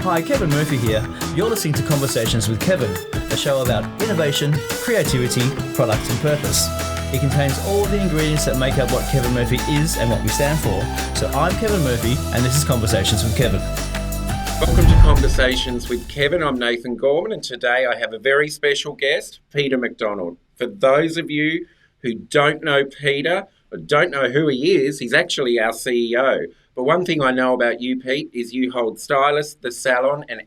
Hi, Kevin Murphy here. You're listening to Conversations with Kevin, a show about innovation, creativity, product and purpose. It contains all the ingredients that make up what Kevin Murphy is and what we stand for. So I'm Kevin Murphy and this is Conversations with Kevin. Welcome to Conversations with Kevin. I'm Nathan Gorman and today I have a very special guest, Peter McDonald. For those of you who don't know Peter or don't know who he is, he's actually our CEO. But one thing I know about you, Pete, is you hold STYLIST, the salon, and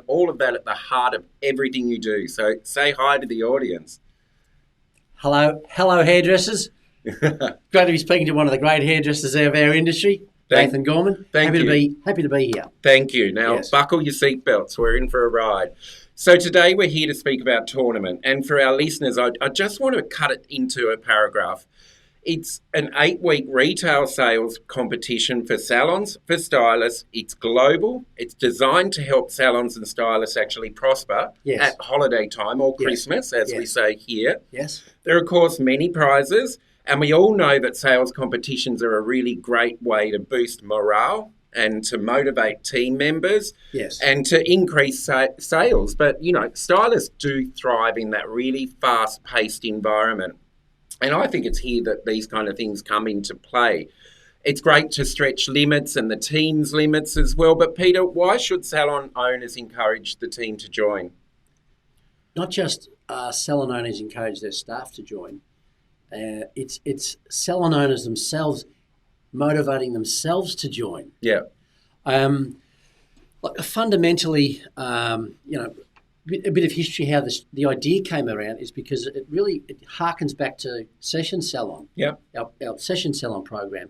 all of that at the heart of everything you do. So say hi to the audience. Hello, hairdressers. Great to be speaking to one of the great hairdressers of our industry, Nathan Gorman. Happy to be here. Thank you. Now, Yes. Buckle your seatbelts. We're in for a ride. So today we're here to speak about tournament. And for our listeners, I just want to cut it into a paragraph. It's an 8-week retail sales competition for salons, for stylists. It's global. It's designed to help salons and stylists actually prosper at holiday time or Christmas, as we say here. Yes. There are, of course, many prizes, and we all know that sales competitions are a really great way to boost morale and to motivate team members and to increase sales. But, you know, stylists do thrive in that really fast-paced environment. And I think it's here that these kind of things come into play. It's great to stretch limits and the team's limits as well. But Peter, why should salon owners encourage the team to join? Not just salon owners encourage their staff to join. It's salon owners themselves motivating themselves to join. Yeah. Fundamentally, a bit of history how the idea came around is because it harkens back to Session Salon, our Session Salon program.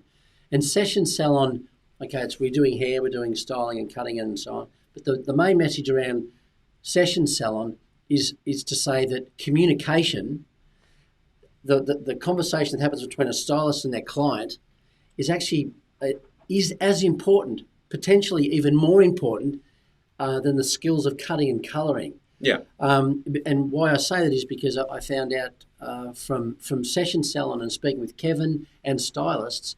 And Session Salon, we're doing hair, we're doing styling and cutting and so on. But the main message around Session Salon is to say that communication, the conversation that happens between a stylist and their client is actually is as important, potentially even more important than the skills of cutting and colouring. Yeah. And why I say that is because I found out from Session Salon and speaking with Kevin and stylists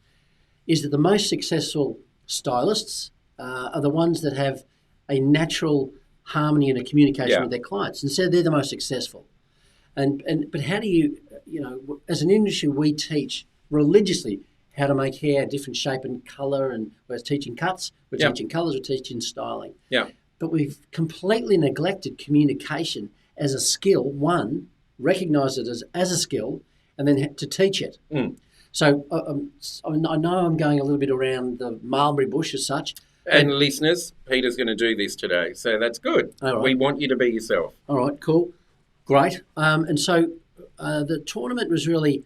is that the most successful stylists are the ones that have a natural harmony and a communication with their clients. And so they're the most successful. But how do you, as an industry, we teach religiously how to make hair a different shape and colour, and we're teaching cuts, we're teaching colours, we're teaching styling. Yeah. But we've completely neglected communication as a skill, one, recognise it as a skill, and then to teach it. Mm. So I know I'm going a little bit around the mulberry bush as such. And listeners, Peter's going to do this today, so that's good. All right. We want you to be yourself. All right, cool, great. And so the tournament was really,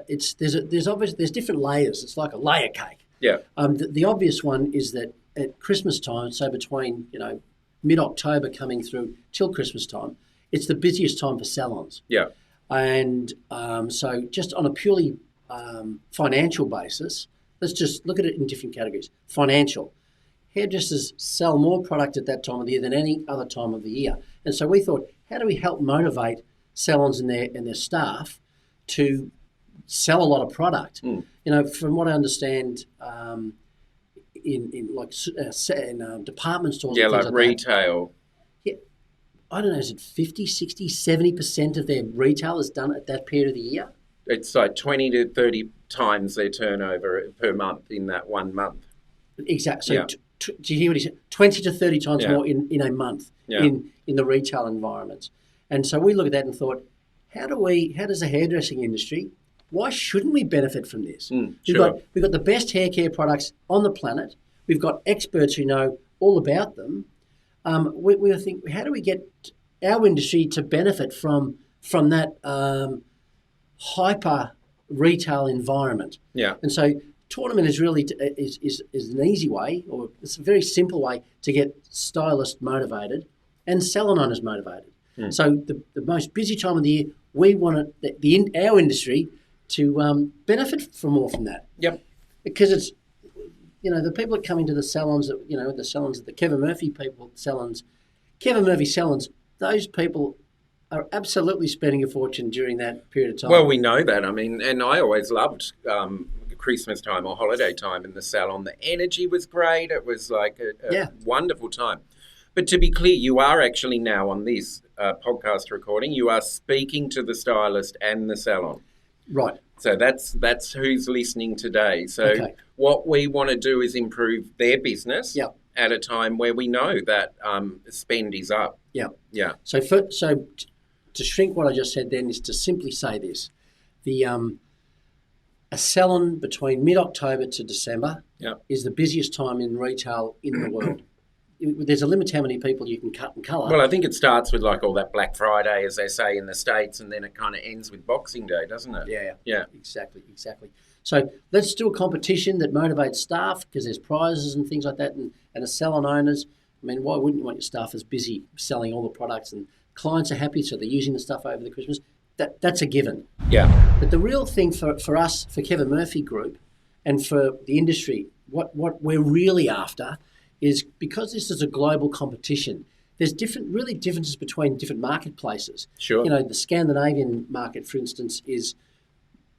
there's different layers. It's like a layer cake. Yeah. The obvious one is that at Christmas time, so between mid-October coming through till Christmas time, it's the busiest time for salons. Yeah. And so just on a purely financial basis, let's just look at it in different categories. Financial. Hairdressers sell more product at that time of the year than any other time of the year. And so we thought, how do we help motivate salons and their staff to sell a lot of product? Mm. From what I understand, in department stores. Yeah, like like retail. Yeah, I don't know, is it 50, 60, 70% of their retail is done at that period of the year? It's like 20 to 30 times their turnover per month in that 1 month. Exactly. So do you hear what he said? 20 to 30 times more in a month in the retail environments. And so we looked at that and thought, how does the hairdressing industry, why shouldn't we benefit from this? We've got the best hair care products on the planet. We've got experts who know all about them. We think, how do we get our industry to benefit from that hyper retail environment? Yeah. And so tournament is really is an easy way, or it's a very simple way to get stylists motivated and salon owners motivated. So the most busy time of the year, we want our industry to benefit more from that. Yep. Because it's, the people that come into the salons, the salons, the Kevin Murphy salons, those people are absolutely spending a fortune during that period of time. Well, we know that. I mean, and I always loved Christmas time or holiday time in the salon. The energy was great. It was like a wonderful time. But to be clear, you are actually now on this podcast recording, you are speaking to the stylist and the salon. Right. So that's who's listening today. So what we want to do is improve their business at a time where we know that spend is up. Yeah. Yeah. So to shrink what I just said then is to simply say this. A salon between mid-October to December is the busiest time in retail in the world. There's a limit to how many people you can cut and colour. Well, I think it starts with like all that Black Friday, as they say in the States, and then it kind of ends with Boxing Day, doesn't it? Yeah. Exactly. So let's do a competition that motivates staff, because there's prizes and things like that, and as salon owners, I mean, why wouldn't you want your staff as busy selling all the products, and clients are happy, so they're using the stuff over the Christmas? That's a given. Yeah. But the real thing for us, for Kevin Murphy Group, and for the industry, what we're really after is, because this is a global competition, there's really differences between different marketplaces. Sure. You know, the Scandinavian market, for instance, is,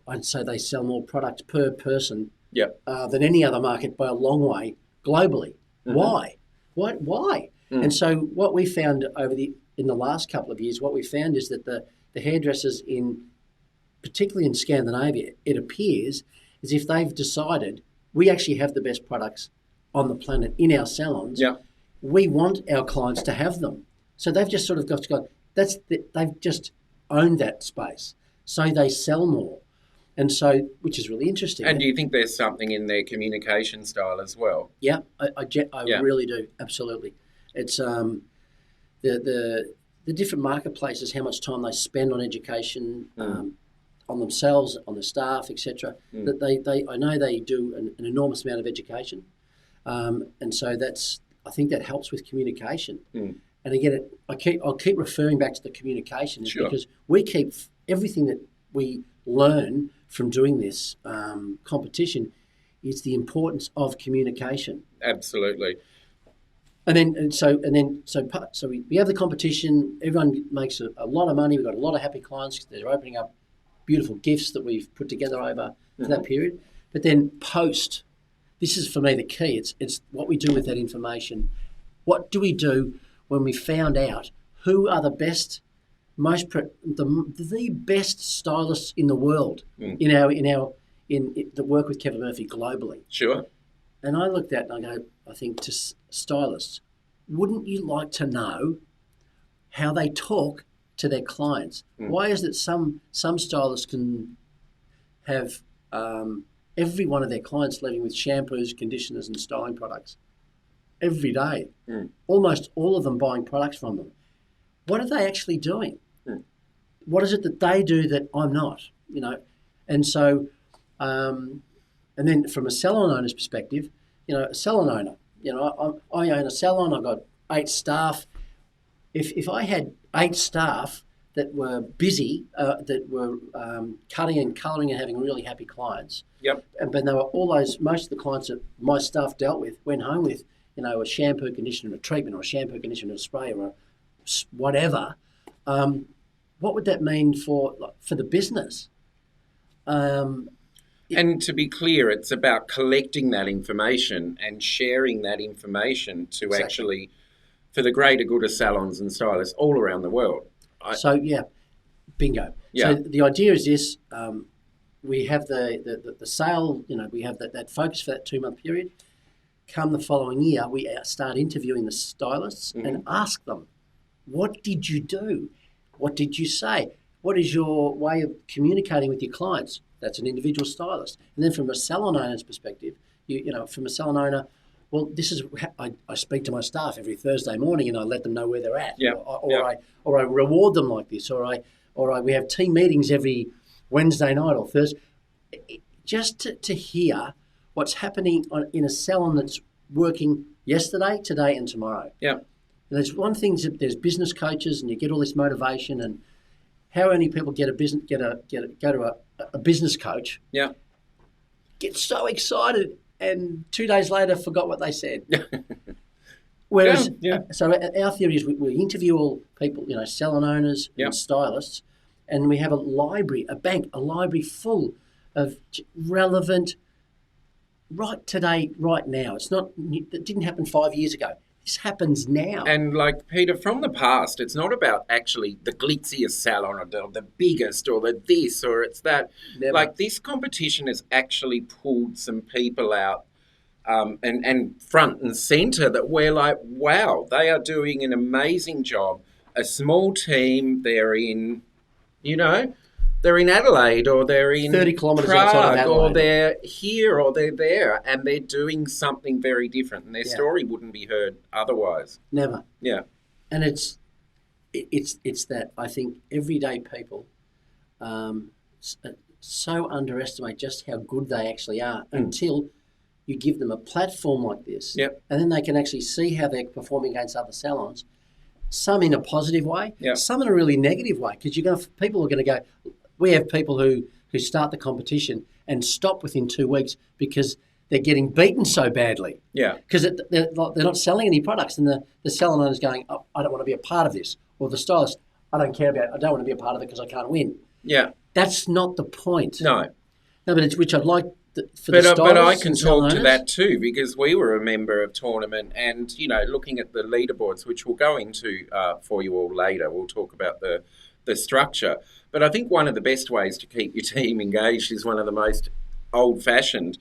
I'd say they sell more product per person than any other market by a long way globally. Mm-hmm. Why? And so what we found in the last couple of years, what we found is that the hairdressers particularly in Scandinavia, it appears as if they've decided we actually have the best products on the planet in our salons. Yeah. We want our clients to have them. So they've just sort of they've just owned that space. So they sell more. And so, which is really interesting. And do you think there's something in their communication style as well? Yeah, I really do. Absolutely. It's the different marketplaces, how much time they spend on education, on themselves, on the staff, etc. That I know they do an enormous amount of education. And so I think that helps with communication. And again, I'll keep referring back to the communication because we keep everything that we learn from doing this competition is the importance of communication. Absolutely. So we have the competition. Everyone makes a lot of money. We've got a lot of happy clients. They're opening up beautiful gifts that we've put together over that period. But then post. This is, for me, the key. It's what we do with that information. What do we do when we found out who are the best, the best stylists in the world in that work with Kevin Murphy globally? Sure. And I looked at it and I think to stylists, wouldn't you like to know how they talk to their clients? Why is it some stylists can have every one of their clients leaving with shampoos, conditioners and styling products every day. Almost all of them buying products from them. What are they actually doing? What is it that they do that I'm not? You know, and so, and then from a salon owner's perspective, a salon owner, I own a salon. I've got 8 staff. If I had 8 staff that were busy, that were cutting and colouring and having really happy clients. Yep. But they were most of the clients that my staff dealt with went home with, a shampoo, conditioner, a treatment, or a shampoo, conditioner, a spray, or whatever. What would that mean for the business? And to be clear, it's about collecting that information and sharing that information to actually, for the greater good of salons and stylists all around the world. Bingo. Yeah. So the idea is this: we have the sale. We have that focus for that 2-month period. Come the following year, we start interviewing the stylists and ask them, "What did you do? What did you say? What is your way of communicating with your clients?" That's an individual stylist. And then from a salon owner's perspective, from a salon owner, well, this is I speak to my staff every Thursday morning and I let them know where they're at. Yeah. Or I reward them like this, or we have team meetings every Wednesday night or Thursday, just to hear what's happening in a salon that's working yesterday, today, and tomorrow. Yeah. And there's one thing that there's business coaches and you get all this motivation, and how many people go to a business coach? Yeah. Get so excited and 2 days later forgot what they said. Whereas, so our theory is we interview all people, salon owners and stylists, and we have a library full of relevant, right today, right now. It didn't happen 5 years ago. This happens now. And like Peter, from the past, it's not about actually the glitziest salon or the biggest or the this or it's that. Never. Like this competition has actually pulled some people out and front and centre that we're like, wow, they are doing an amazing job. A small team, they're in, they're in Adelaide or they're in 30 kilometres Prague, outside of Adelaide. or they're here or they're there, and they're doing something very different, and their story wouldn't be heard otherwise. Never. Yeah. And it's that I think everyday people so underestimate just how good they actually are until you give them a platform like this. Yep. And then they can actually see how they're performing against other salons, some in a positive way, some in a really negative way, because people are going to go, we have people who start the competition and stop within 2 weeks because they're getting beaten so badly. Yeah. Because they're not selling any products, and the salon owner's going, oh, I don't want to be a part of this. Or the stylist, I don't care about it. I don't want to be a part of it because I can't win. Yeah. That's not the point. No. No, but which I'd like for the stylists. But I can talk owners. to that too, because we were a member of tournament and, looking at the leaderboards, which we'll go into for you all later. We'll talk about the structure. But I think one of the best ways to keep your team engaged is one of the most old-fashioned,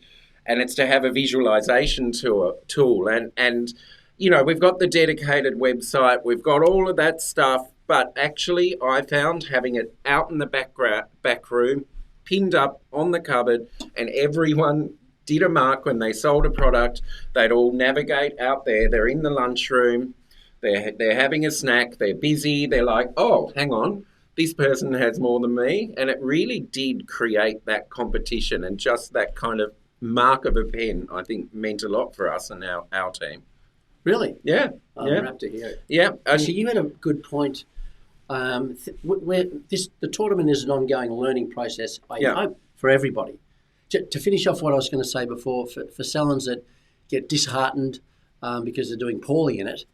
and it's to have a visualization tool. And we've got the dedicated website, we've got all of that stuff, but actually I found having it out in the back room, pinned up on the cupboard, and everyone did a mark when they sold a product. They'd all navigate out there. They're in the lunchroom. They're having a snack. They're busy. They're like, oh, hang on, this person has more than me. And it really did create that competition, and just that kind of mark of a pen, I think, meant a lot for us and our team. Really? Yeah. I'm happy to hear it. Yeah. Actually, you had a good point. The tournament is an ongoing learning process, I hope, for everybody. To finish off what I was going to say before, for salons that get disheartened because they're doing poorly in it,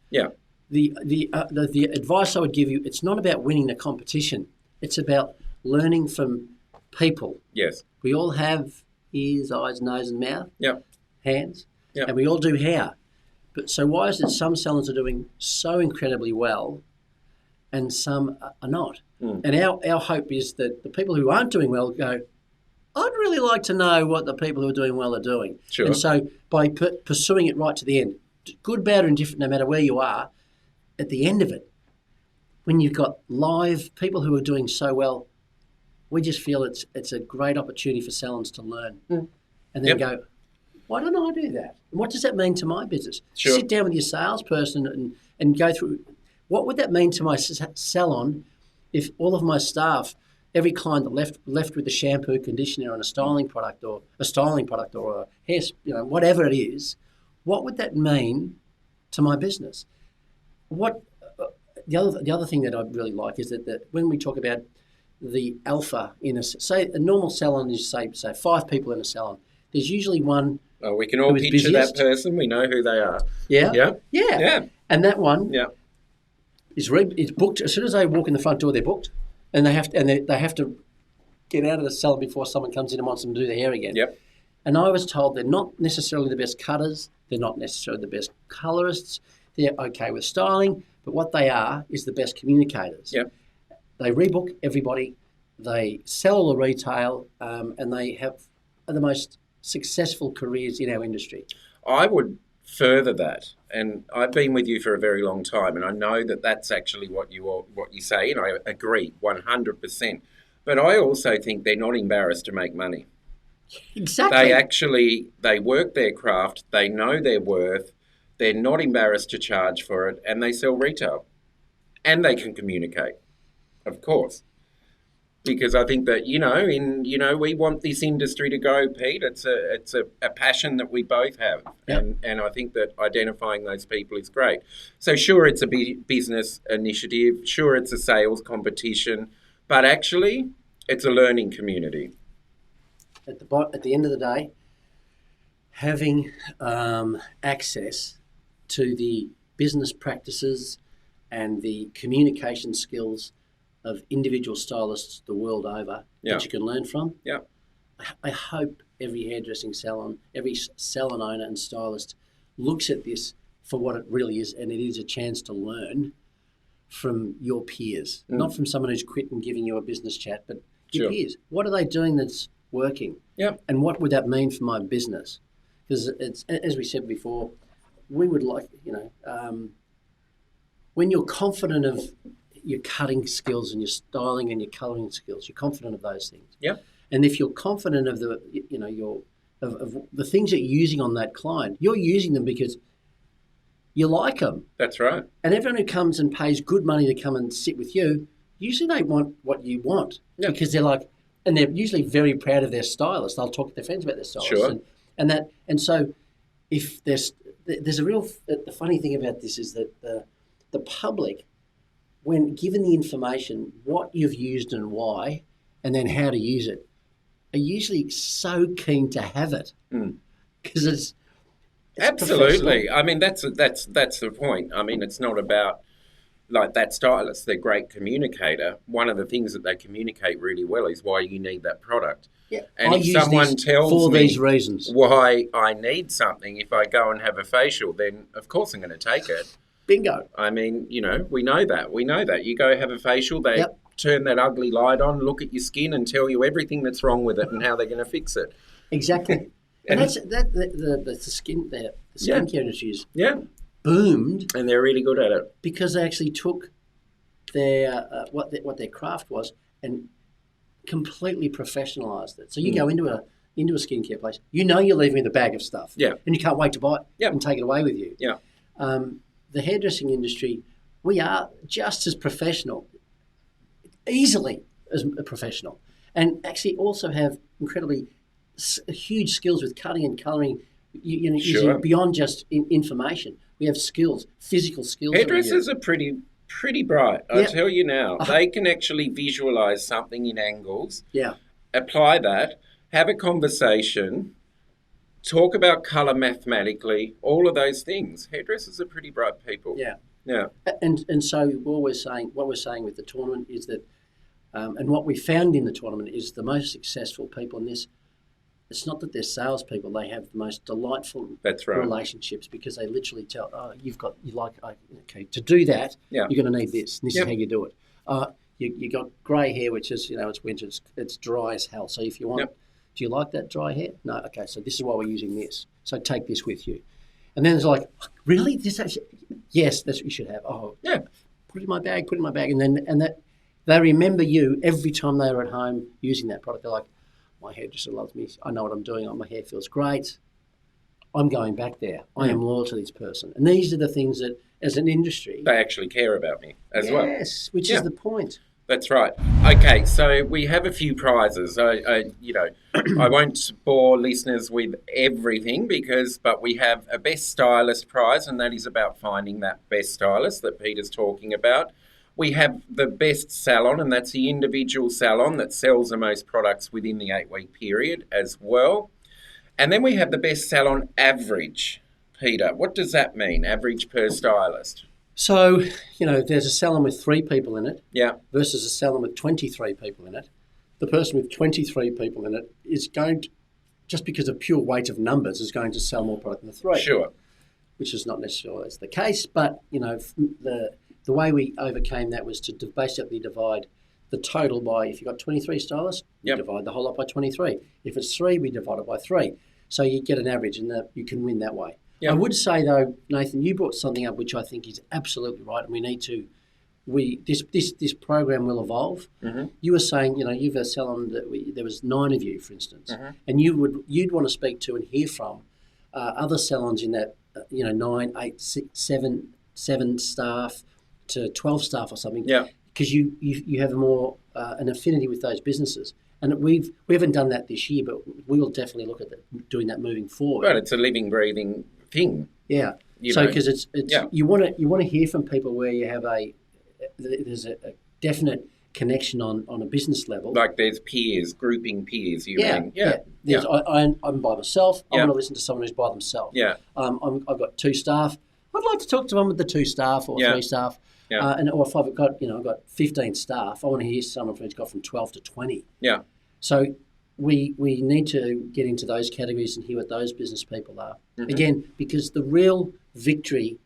the advice I would give you, it's not about winning the competition. It's about learning from people. Yes. We all have ears, eyes, nose and mouth, hands, and we all do hair. But so why is it some salons are doing so incredibly well and some are not? And our hope is that the people who aren't doing well go, I'd really like to know what the people who are doing well are doing. Sure. And so by pursuing it right to the end, good, bad or indifferent, no matter where you are, at the end of it, when you've got live people who are doing so well, we just feel it's a great opportunity for salons to learn and then go, why don't I do that? And what does that mean to my business? Sure. Sit down with your salesperson and go through, what would that mean to my salon if all of my staff, every client that left with a shampoo, conditioner and a styling product or a hair, whatever it is, what would that mean to my business? The other thing that I really like is that when we talk about the alpha in a normal salon is say 5 people in a salon. There's usually one. Oh, we can all picture that person. We know who they are. Yeah. Yeah. And that one is booked as soon as they walk in the front door. They're booked, and they have to get out of the salon before someone comes in and wants them to do their hair again. Yep. And I was told they're not necessarily the best cutters. They're not necessarily the best colorists. They're okay with styling, but what they are is the best communicators. Yep. They rebook everybody. They sell all the retail, and they have the most successful careers in our industry. I would further that, and I've been with you for a very long time, and I know that that's actually what you say, and I agree 100%. But I also think they're not embarrassed to make money. Exactly. They work their craft, they know their worth, they're not embarrassed to charge for it, and they sell retail. And they can communicate, of course. Because I think that, we want this industry to go, Pete. It's a passion that we both have. Yep. And I think that identifying those people is great. So sure, it's a business initiative. Sure, it's a sales competition. But actually, it's a learning community. At the end of the day, having access to the business practices and the communication skills of individual stylists the world over that you can learn from. Yeah. I hope every hairdressing salon, every salon owner and stylist looks at this for what it really is, and it is a chance to learn from your peers, not from someone who's quit and giving you a business chat, but your peers. What are they doing that's working? Yep. And what would that mean for my business? Because it's, as we said before, we would like, when you're confident of your cutting skills and your styling and your colouring skills, you're confident of those things. Yeah. And if you're confident of the, of the things that you're using on that client, you're using them because you like them. That's right. And everyone who comes and pays good money to come and sit with you, usually they want what you want because they're like, and they're usually very proud of their stylist. They'll talk to their friends about their stylist. Sure. And so if there's a real, the funny thing about this is that the public, when given the information, what you've used and why, and then how to use it, are usually so keen to have it because it's absolutely. I mean, that's the point. I mean, it's not about like that stylist. They're a great communicator. One of the things that they communicate really well is why you need that product. Yeah. And if someone tells me these reasons why I need something, if I go and have a facial, then of course I'm going to take it. Bingo. I mean, we know that. We know that. You go have a facial, they turn that ugly light on, look at your skin and tell you everything that's wrong with it and how they're going to fix it. Exactly. And that's the skincare industry is boomed. And they're really good at it. Because they actually took their what their craft was and completely professionalised it. So you go into a skincare place, you're leaving with a bag of stuff. Yeah. And you can't wait to buy it and take it away with you. Yeah. The hairdressing industry, we are just as professional, easily as professional, and actually also have incredibly huge skills with cutting and colouring, using beyond just information. We have skills, physical skills. Hairdressers are pretty bright. I'll tell you now. They can actually visualise something in angles, apply that, have a conversation, talk about colour mathematically, all of those things. Hairdressers are pretty bright people. Yeah. Yeah. And so what we're saying with the tournament is that, and what we found in the tournament is the most successful people in this, it's not that they're salespeople, they have the most delightful relationships because they literally tell, to do that, you're going to need this. And this is how you do it. You got grey hair, which is, it's winter, it's dry as hell. So if you want, do you like that dry hair? No, okay, so this is why we're using this. So take this with you. And then it's like, really? Yes, that's what you should have. Oh, yeah. Put it in my bag, And that they remember you every time they are at home using that product. They're like, my hairdresser loves me. I know what I'm doing. My hair feels great. I'm going back there. I am loyal to this person. And these are the things that, as an industry... They actually care about me as well. Yes, which is the point. That's right. Okay, so we have a few prizes. I won't bore listeners with everything but we have a Best Stylist prize, and that is about finding that best stylist that Peter's talking about. We have the Best Salon, and that's the individual salon that sells the most products within the 8-week period as well. And then we have the Best Salon Average. Peter, what does that mean, average per stylist? So, there's a salon with 3 people in it versus a salon with 23 people in it. The person with 23 people in it is going to, just because of pure weight of numbers, is going to sell more product than the 3. Sure. Which is not necessarily always the case, but, the way we overcame that was to basically divide the total by, if you've got 23 stylists, you divide the whole lot by 23. If it's 3, we divide it by 3. So you get an average and you can win that way. Yep. I would say, though, Nathan, you brought something up which I think is absolutely right, and we need to. This program will evolve. Mm-hmm. You were saying, you've a salon that there was 9 of you, for instance, and you'd want to speak to and hear from other salons in that 9, 8, 6, 7 staff to 12 staff or something. Yeah. Because you have more an affinity with those businesses. And we haven't done that this year, but we will definitely look at doing that moving forward. Right, it's a living, breathing thing. Yeah. Because it's you want to hear from people where you have there's a definite connection on a business level. Like there's peers, grouping peers. I'm by myself. I want to listen to someone who's by themselves. Yeah. I've got 2 staff. I'd like to talk to one with the 2 staff or 3 staff. Yeah. Or if I've got I've got 15 staff, I want to hear someone who's got from 12 to 20. Yeah. So we need to get into those categories and hear what those business people are. Mm-hmm. Again, because the real victory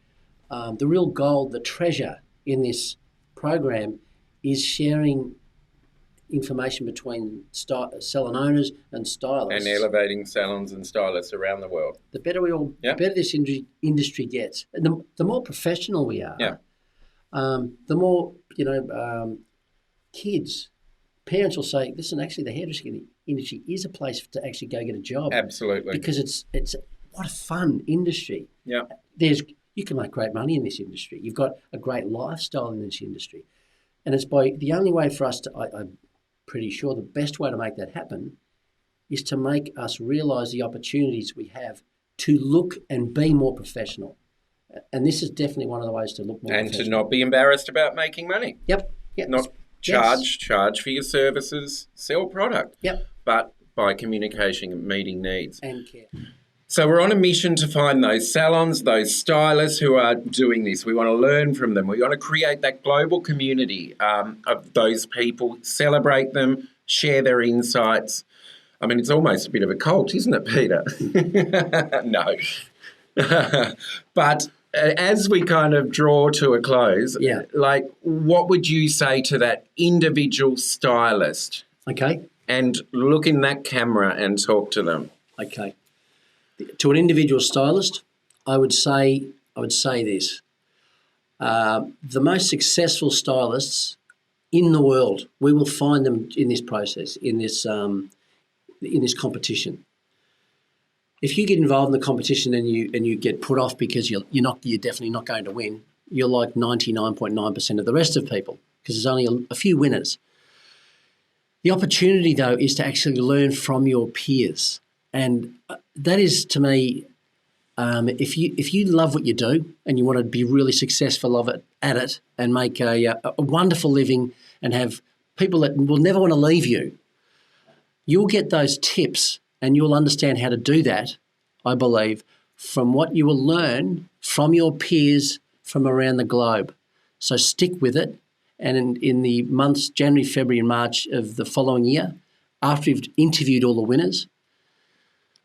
the real gold, the treasure in this program is sharing information between salon owners and stylists. And elevating salons and stylists around the world. The better the better this industry gets, and the more professional we are, the more, kids, parents will say, listen, actually the hairdressing industry is a place to actually go get a job. Absolutely. Because it's what a fun industry. Yeah. You can make great money in this industry. You've got a great lifestyle in this industry. And it's the only way for us to, I'm pretty sure the best way to make that happen is to make us realise the opportunities we have to look and be more professional. And this is definitely one of the ways to look more professional. And to not be embarrassed about making money. Yep. Not charge for your services, sell product. Yep. But by communication and meeting needs. And care. So we're on a mission to find those salons, those stylists who are doing this. We want to learn from them. We want to create that global community of those people, celebrate them, share their insights. I mean, it's almost a bit of a cult, isn't it, Peter? No. But as we kind of draw to a close, what would you say to that individual stylist? Okay. And look in that camera and talk to them. Okay. To an individual stylist, I would say this. The most successful stylists in the world, we will find them in this process, in this competition. If you get involved in the competition and you get put off because you're definitely not going to win, you're like 99.9% of the rest of people, because there's only a few winners. The opportunity, though, is to actually learn from your peers. And that is, to me, if you love what you do and you want to be really successful at it and make a wonderful living and have people that will never want to leave you, you'll get those tips and you'll understand how to do that, I believe, from what you will learn from your peers from around the globe. So stick with it. And in the months January, February and March of the following year, after you've interviewed all the winners,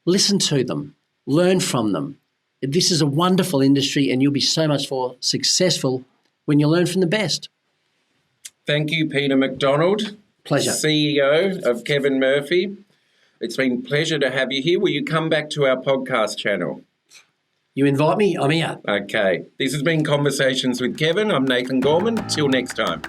listen to them, learn from them. This is a wonderful industry and you'll be so much more successful when you learn from the best. Thank you, Peter McDonald. Pleasure. CEO of KEVIN.MURPHY. It's been a pleasure to have you here. Will you come back to our podcast channel? You invite me, I'm here. Okay. This has been Conversations with Kevin. I'm Nathan Gorman. Till next time.